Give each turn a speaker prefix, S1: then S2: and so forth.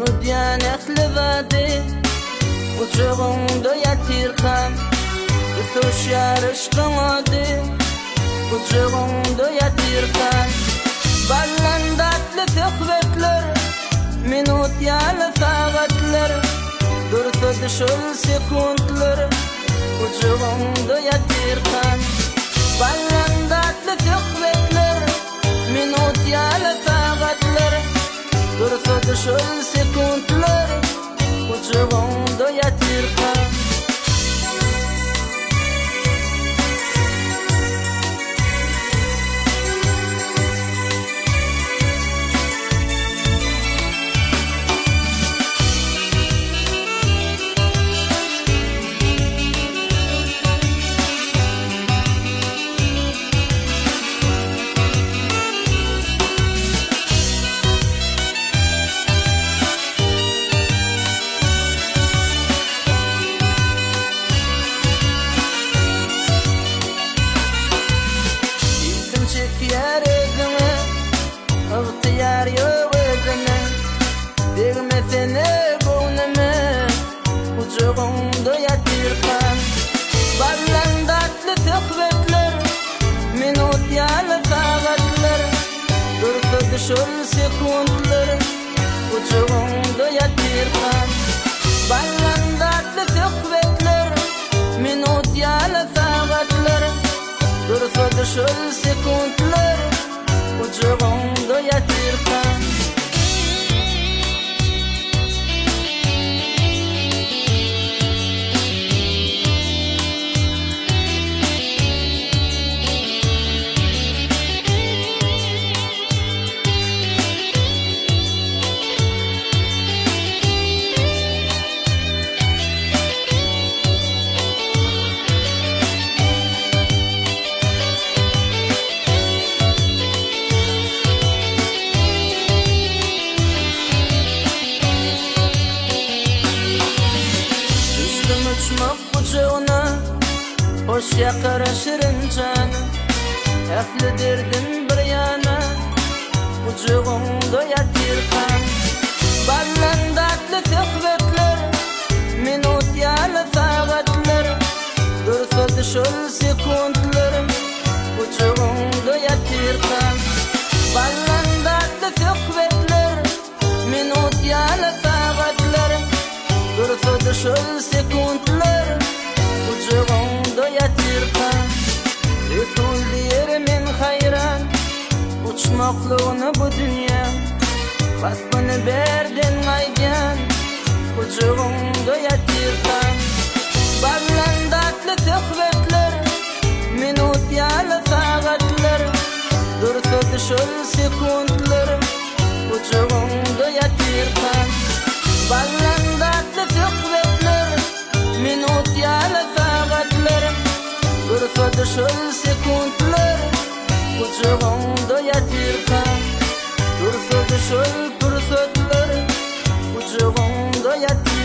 S1: Minu diyanetli vadi Uçağımda yatirkan Tutuş yarışkın adi Uçağımda yatirkan Ballandatlı tükvetler Minut yalı saatler Dursa düşül sekundlar Uçağımda yatirkan Ballandatlı tükvetler Minut yalı saatler Dursa düşül sekundlar Uçağımda yatirkan Ihtiyar yok özüne Degme seni boynuma Uçağımda yatirkan Ballandatlı tükvetler Minut yalı saatler Dursa düşül sekundlar Uçağımda yatirkan Ballandatlı tükvetler Minut yalı saatler Dursa düşül sekundlar Uçağımda yatirkan Uçmak uçağına Hoş yakar şirin canı Efli derdim bir yana Uçağımda yatirkan Ballandatlı tükvetler Minut yalı saatler Dursa düşül sekundlar Uçağımda yatirkan Ballandatlı tükvetler Minut yalı saatler Dursa düşül sekundlar Uçağımda yatirkan Resul diyerimin hayran Uçmaklığını bu dünya Vasfını berdin aydan Uçağımda yatirkan Ballandatlı tükvetler Minut yalı saatler Dursa düşül sekundlar Uçağımda yatirkan Ballandatlı tükvetler Minut yalı saatler Dursa düşül sekundlar Uçağımda yatirkan Dursa düşül fırsatlar Uçağımda yatirkan